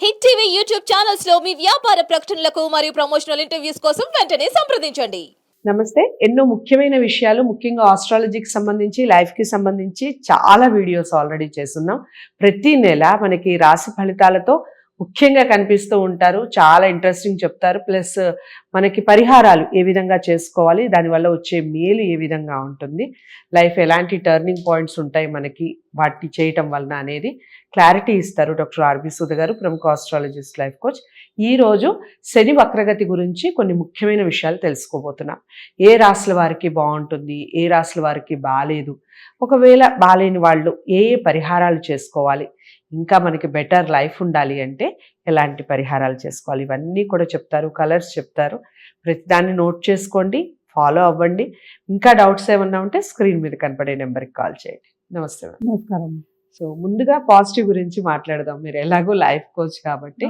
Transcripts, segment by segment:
Hit TV YouTube channels లో మీ వ్యాపార ప్రకటనలకు మరియు ప్రమోషనల్ ఇంటర్వ్యూస్ కోసం వెంటనే సంప్రదించండి. నమస్తే. ఎన్నో ముఖ్యమైన విషయాలు, ముఖ్యంగా ఆస్ట్రాలజీకి సంబంధించి, లైఫ్‌కి సంబంధించి చాలా వీడియోస్ ఆల్రెడీ చేసున్నాం. ప్రతి నెల మనకి రాశి ఫలితాలతో ముఖ్యంగా కనిపిస్తూ ఉంటారు. చాలా ఇంట్రెస్టింగ్ చెప్తారు. ప్లస్ మనకి పరిహారాలు ఏ విధంగా చేసుకోవాలి, దానివల్ల వచ్చే మేలు ఏ విధంగా ఉంటుంది, లైఫ్ ఎలాంటి టర్నింగ్ పాయింట్స్ ఉంటాయి మనకి వాటిని చేయటం వలన అనేది క్లారిటీ ఇస్తారు డాక్టర్ ఆర్బి సుధ గారు, ప్రముఖ ఆస్ట్రాలజిస్ట్, లైఫ్ కోచ్. ఈరోజు శని వక్రగతి గురించి కొన్ని ముఖ్యమైన విషయాలు తెలుసుకోబోతున్నాం. ఏ రాశుల వారికి బాగుంటుంది, ఏ రాశుల వారికి బాగాలేదు, ఒకవేళ బాగాలేని వాళ్ళు ఏ ఏ పరిహారాలు చేసుకోవాలి, ఇంకా మనకి బెటర్ లైఫ్ ఉండాలి అంటే ఎలాంటి పరిహారాలు చేసుకోవాలి, ఇవన్నీ కూడా చెప్తారు. కలర్స్ చెప్తారు. ప్రతిదాన్ని నోట్ చేసుకోండి, ఫాలో అవ్వండి. ఇంకా డౌట్స్ ఏమన్నా ఉంటే స్క్రీన్ మీద కనపడే నెంబర్కి కాల్ చేయండి. నమస్తే మేడం. నమస్కారం. సో ముందుగా పాజిటివ్ గురించి మాట్లాడదాం. మీరు ఎలాగో లైఫ్ కోచ్ కాబట్టి,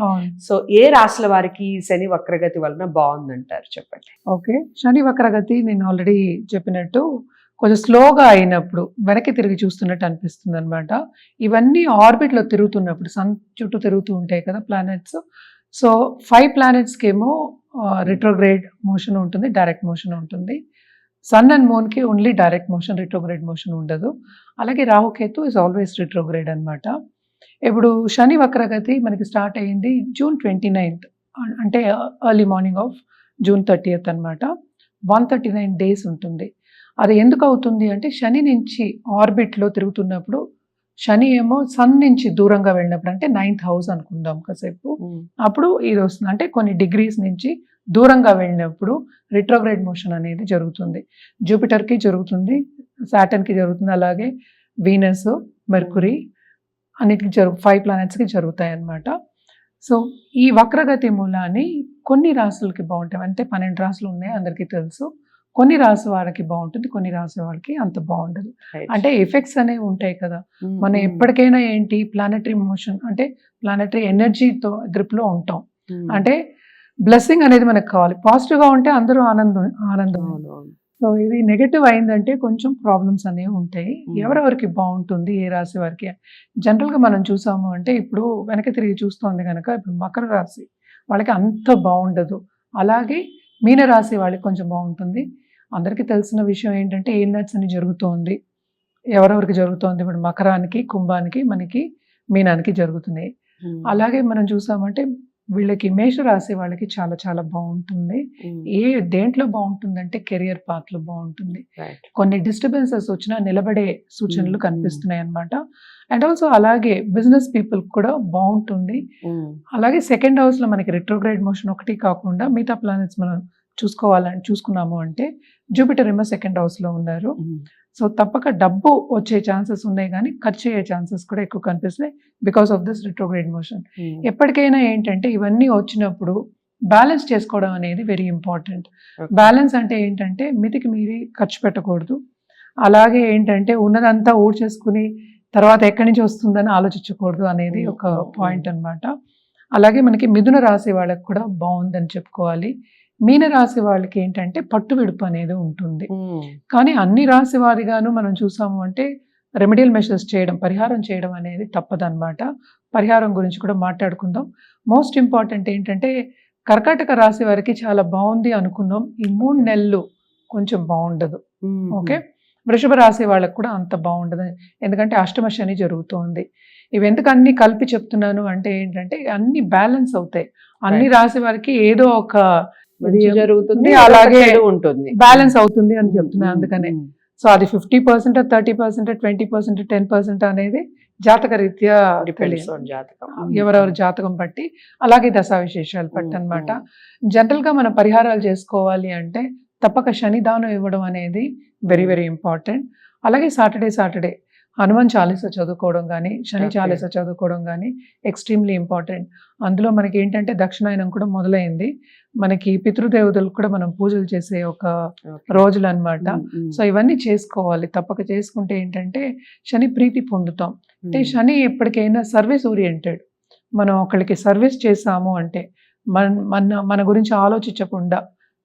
సో ఏ రాశుల వారికి ఈ శని వక్రగతి వలన బాగుందంటారు చెప్పండి. ఓకే, శని వక్రగతి నేను ఆల్రెడీ చెప్పినట్టు కొంచెం స్లోగా అయినప్పుడు వెనక్కి తిరిగి చూస్తున్నట్టు అనిపిస్తుంది అనమాట. ఇవన్నీ ఆర్బిట్లో తిరుగుతున్నప్పుడు, సన్ చుట్టూ తిరుగుతూ ఉంటాయి కదా ప్లానెట్స్. సో 5 ప్లానెట్స్కి ఏమో రిట్రోగ్రేడ్ మోషన్ ఉంటుంది, డైరెక్ట్ మోషన్ ఉంటుంది. సన్ అండ్ మూన్కి only direct motion, retrograde motion ఉండదు. అలాగే రాహుకేతు ఇస్ ఆల్వేస్ రిట్రోగ్రేడ్ అనమాట. ఇప్పుడు శని వక్రగతి మనకి స్టార్ట్ అయ్యింది జూన్ 29th, అంటే early morning of June 30th అనమాట. 139 days ఉంటుంది. అది ఎందుకు అవుతుంది అంటే శని నుంచి ఆర్బిట్లో తిరుగుతున్నప్పుడు, శని ఏమో సన్ నుంచి దూరంగా వెళ్ళినప్పుడు, అంటే 9th house అనుకుందాం కాసేపు, అప్పుడు ఇది వస్తుంది. అంటే కొన్ని డిగ్రీస్ నుంచి దూరంగా వెళ్ళినప్పుడు రిట్రోగ్రేడ్ మోషన్ అనేది జరుగుతుంది. జూపిటర్కి జరుగుతుంది, సాటర్న్కి జరుగుతుంది, అలాగే వీనస్, మెర్కురీ అన్నిటికి 5 ప్లానెట్స్కి జరుగుతాయి అన్నమాట. సో ఈ వక్రగతి మూలాన్ని కొన్ని రాశులకి బాగుంటాయి. అంటే 12 రాశులు ఉన్నాయి, అందరికీ తెలుసు. కొన్ని రాశి వాళ్ళకి బాగుంటుంది, కొన్ని రాశి వాళ్ళకి అంత బాగుండదు. అంటే ఎఫెక్ట్స్ అనేవి ఉంటాయి కదా. మనం ఎప్పటికైనా ఏంటి ప్లానెటరీ మోషన్ అంటే ప్లానెటరీ ఎనర్జీతో గ్రిప్లో ఉంటాం. అంటే బ్లెస్సింగ్ అనేది మనకు కావాలి. పాజిటివ్గా ఉంటే అందరూ ఆనందం. సో ఇది నెగటివ్ అయిందంటే కొంచెం ప్రాబ్లమ్స్ అనేవి ఉంటాయి. ఎవరెవరికి బాగుంటుంది, ఏ రాశి వారికి జనరల్గా మనం చూసాము అంటే, ఇప్పుడు వెనక్కి తిరిగి చూస్తోంది కనుక ఇప్పుడు మకర రాశి వాళ్ళకి అంత బాగుండదు. అలాగే మీనరాశి వాళ్ళకి కొంచెం బాగుంటుంది. అందరికీ తెలిసిన విషయం ఏంటంటే ఏలినట్స్ అని జరుగుతోంది. ఎవరెవరికి జరుగుతోంది, ఇప్పుడు మకరానికి, కుంభానికి, మనకి మీనానికి జరుగుతున్నాయి. అలాగే మనం చూసామంటే వీళ్ళకి మేషరాశి వాళ్ళకి చాలా చాలా బాగుంటుంది. దేంట్లో బాగుంటుందంటే కెరియర్ పాత్లో బాగుంటుంది. కొన్ని డిస్టర్బెన్సెస్ వచ్చినా నిలబడే సూచనలు కనిపిస్తున్నాయి అన్నమాట. అండ్ ఆల్సో అలాగే బిజినెస్ పీపుల్ కూడా బాగుంటుంది. అలాగే 2nd house లో మనకి రిట్రోగ్రేడ్ మోషన్ ఒకటి కాకుండా మిగతా ప్లానెట్స్ మనం చూసుకున్నాము అంటే జూపిటర్ ఏమో 2nd house లో ఉన్నారు. సో తప్పక డబ్బు వచ్చే ఛాన్సెస్ ఉన్నాయి, కానీ ఖర్చు అయ్యే ఛాన్సెస్ కూడా ఎక్కువ కనిపిస్తున్నాయి because of this retrograde motion. ఎప్పటికైనా ఏంటంటే ఇవన్నీ వచ్చినప్పుడు బ్యాలెన్స్ చేసుకోవడం అనేది వెరీ ఇంపార్టెంట్. బ్యాలెన్స్ అంటే ఏంటంటే మితికి మీరి ఖర్చు పెట్టకూడదు. అలాగే ఏంటంటే ఉన్నదంతా ఊడ్చేసుకుని తర్వాత ఎక్కడి నుంచి వస్తుందని ఆలోచించకూడదు అనేది ఒక పాయింట్ అన్నమాట. అలాగే మనకి మిథున రాశి వాళ్ళకి కూడా బాగుందని చెప్పుకోవాలి. మీన రాశి వాళ్ళకి ఏంటంటే పట్టు విడుపు అనేది ఉంటుంది. కానీ అన్ని రాశి వారిగాను మనం చూసాము అంటే రెమెడియల్ మెషర్స్ చేయడం, పరిహారం చేయడం అనేది తప్పదన్నమాట. పరిహారం గురించి కూడా మాట్లాడుకుందాం. మోస్ట్ ఇంపార్టెంట్ ఏంటంటే కర్కాటక రాశి వారికి చాలా బాగుంది అనుకున్నాం. ఈ 3 నెలలు కొంచెం బాగుండదు. ఓకే, వృషభ రాశి వాళ్ళకు కూడా అంత బాగుండదు, ఎందుకంటే అష్టమ శని జరుగుతోంది. ఇవి ఎందుకు అన్ని కలిపి చెప్తున్నాను అంటే ఏంటంటే అన్ని బ్యాలెన్స్ అవుతాయి. అన్ని రాశి వారికి ఏదో ఒక జరుగుతుంది, అలాగే ఉంటుంది, బ్యాలెన్స్ అవుతుంది అని చెప్తున్నాను. అందుకనే సో అది 50%, 30%, 20%, 10% అనేది జాతక రీత్యా ఎవరెవరి జాతకం బట్టి, అలాగే దశా విశేషాలు బట్టి అనమాట. జనరల్గా మనం పరిహారాలు చేసుకోవాలి అంటే తప్పక శనిదానం ఇవ్వడం అనేది వెరీ వెరీ ఇంపార్టెంట్. అలాగే సాటర్డే హనుమాన్ చాలీసా చదువుకోవడం కానీ, శని చాలీసా చదువుకోవడం కానీ ఎక్స్ట్రీమ్లీ ఇంపార్టెంట్. అందులో మనకి ఏంటంటే దక్షిణాయనం కూడా మొదలైంది. మనకి పితృదేవతలకు కూడా మనం పూజలు చేసే ఒక రోజులు అనమాట. సో ఇవన్నీ చేసుకోవాలి. తప్పక చేసుకుంటే ఏంటంటే శని ప్రీతి పొందుతాం. అంటే శని ఎప్పటికైనా సర్వీస్ ఓరియంటెడ్. మనం ఒకళ్ళకి సర్వీస్ చేసాము అంటే మన గురించి ఆలోచించకుండా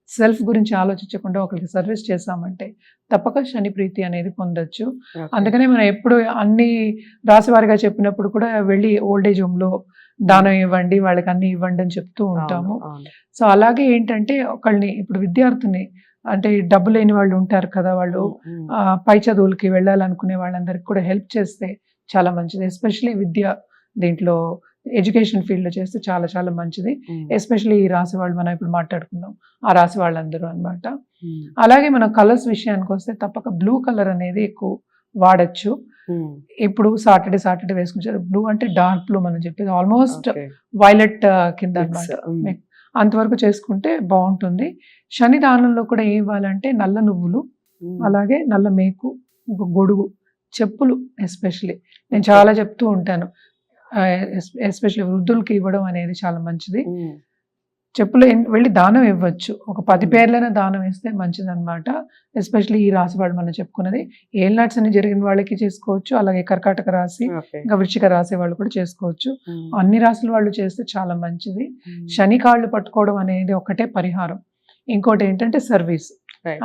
సెల్ఫ్ గురించి ఆలోచించకుండా ఒకరికి సర్వీస్ చేసామంటే తప్పక శని ప్రీతి అనేది పొందొచ్చు. అందుకనే మనం ఎప్పుడు అన్ని రాశివారిగా చెప్పినప్పుడు కూడా వెళ్ళి ఓల్డ్ ఏజ్ హోమ్లో దానం ఇవ్వండి, వాళ్ళకి అన్ని ఇవ్వండి అని చెప్తూ ఉంటాము. సో అలాగే ఏంటంటే ఒకళ్ళని ఇప్పుడు విద్యార్థిని అంటే డబ్బు లేని వాళ్ళు ఉంటారు కదా, వాళ్ళు పై చదువులకి వెళ్ళాలనుకునే వాళ్ళందరికీ కూడా హెల్ప్ చేస్తే చాలా మంచిది. ఎస్పెషలీ విద్య దీంట్లో ఎడ్యుకేషన్ ఫీల్డ్లో చేస్తే చాలా చాలా మంచిది. ఎస్పెషలీ ఈ రాశి వాళ్ళు మనం ఇప్పుడు మాట్లాడుకున్నాం ఆ రాశి వాళ్ళందరూ అనమాట. అలాగే మనం కలర్స్ విషయానికి వస్తే తప్పక బ్లూ కలర్ అనేది ఎక్కువ వాడచ్చు. ఇప్పుడు సాటర్డే వేసుకుంటారు. బ్లూ అంటే డార్క్ బ్లూ మనం చెప్పేది ఆల్మోస్ట్ వైలెట్ కింద అనమాట. అంతవరకు చేసుకుంటే బాగుంటుంది. శని దానంలో కూడా ఏం ఇవ్వాలంటే నల్ల నువ్వులు, అలాగే నల్ల మేకు, గొడుగు, చెప్పులు. ఎస్పెషలీ నేను చాలా చెప్తూ ఉంటాను, ఎస్పెషల్లీ వృద్ధులకి ఇవ్వడం అనేది చాలా మంచిది. చెప్పులు వెళ్ళి దానం ఇవ్వచ్చు. ఒక 10 పేర్లైనా దానం ఇస్తే మంచిది అనమాట. ఎస్పెషల్లీ ఈ రాశి వాళ్ళు మనం చెప్పుకున్నది ఏల్నాట్స్ అని జరిగిన వాళ్ళకి చేసుకోవచ్చు, అలాగే కర్కాటక రాశి ఇంకా వృశ్చిక రాశి వాళ్ళు కూడా చేసుకోవచ్చు. అన్ని రాశుల వాళ్ళు చేస్తే చాలా మంచిది. శని కాళ్ళు పట్టుకోవడం అనేది ఒకటే పరిహారం. ఇంకోటి ఏంటంటే సర్వీస్.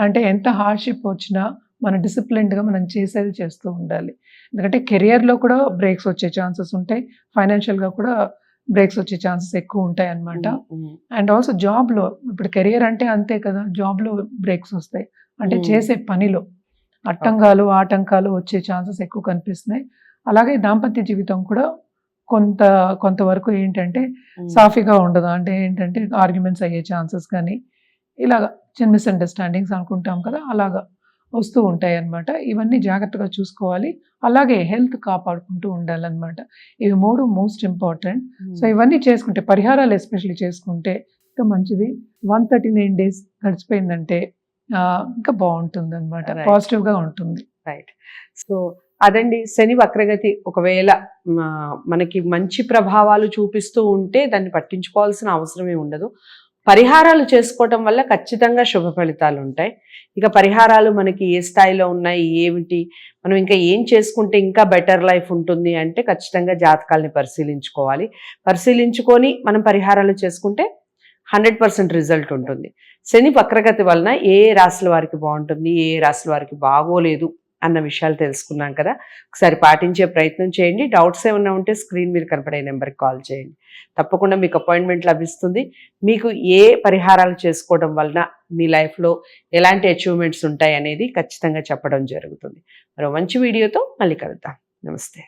అంటే ఎంత హార్డ్షిప్ వచ్చినా మన డిసిప్లిన్డ్గా మనం చేసేది చేస్తూ ఉండాలి. ఎందుకంటే కెరియర్లో కూడా బ్రేక్స్ వచ్చే ఛాన్సెస్ ఉంటాయి, ఫైనాన్షియల్గా కూడా బ్రేక్స్ వచ్చే ఛాన్సెస్ ఎక్కువ ఉంటాయి అన్నమాట. అండ్ ఆల్సో జాబ్లో ఇప్పుడు కెరియర్ అంటే అంతే కదా, జాబ్లో బ్రేక్స్ వస్తాయి. అంటే చేసే పనిలో ఆటంకాలు వచ్చే ఛాన్సెస్ ఎక్కువ కనిపిస్తున్నాయి. అలాగే దాంపత్య జీవితం కూడా కొంతవరకు ఏంటంటే సాఫీగా ఉండదు. అంటే ఏంటంటే ఆర్గ్యుమెంట్స్ అయ్యే ఛాన్సెస్ కానీ ఇలాగా చిన్న మిస్అండర్స్టాండింగ్స్ అనుకుంటాం కదా, అలాగా వస్తూ ఉంటాయి అన్నమాట. ఇవన్నీ జాగ్రత్తగా చూసుకోవాలి. అలాగే హెల్త్ కాపాడుకుంటూ ఉండాలన్నమాట. ఇవి 3 మోస్ట్ ఇంపార్టెంట్. సో ఇవన్నీ చేసుకుంటే, పరిహారాలు ఎస్పెషల్లీ చేసుకుంటే ఇంకా మంచిది. 139 days గడిచిపోయిందంటే ఇంకా బాగుంటుంది అనమాట, పాజిటివ్గా ఉంటుంది. రైట్. సో అదండి, శని వక్రగతి ఒకవేళ మనకి మంచి ప్రభావాలు చూపిస్తూ ఉంటే దాన్ని పట్టించుకోవాల్సిన అవసరమే ఉండదు. పరిహారాలు చేసుకోవటం వల్ల ఖచ్చితంగా శుభ ఫలితాలు ఉంటాయి. ఇక పరిహారాలు మనకి ఏ స్థాయిలో ఉన్నాయి, ఏమిటి, మనం ఇంకా ఏం చేసుకుంటే ఇంకా బెటర్ లైఫ్ ఉంటుంది అంటే ఖచ్చితంగా జాతకాలని పరిశీలించుకొని మనం పరిహారాలు చేసుకుంటే 100% రిజల్ట్ ఉంటుంది. శని వక్రగతి వలన ఏ రాశుల వారికి బాగుంటుంది, ఏ రాశుల వారికి బాగోలేదు అన్న విషయాలు తెలుసుకున్నాం కదా. ఒకసారి పాటించే ప్రయత్నం చేయండి. డౌట్స్ ఏమైనా ఉంటే స్క్రీన్ మీద కనపడే నెంబర్కి కాల్ చేయండి. తప్పకుండా మీకు అపాయింట్మెంట్ లభిస్తుంది. మీకు ఏ పరిహారాలు చేసుకోవడం వలన మీ లైఫ్లో ఎలాంటి అచీవ్మెంట్స్ ఉంటాయి అనేది ఖచ్చితంగా చెప్పడం జరుగుతుంది. మరో మంచి వీడియోతో మళ్ళీ కలుద్దాం. నమస్తే.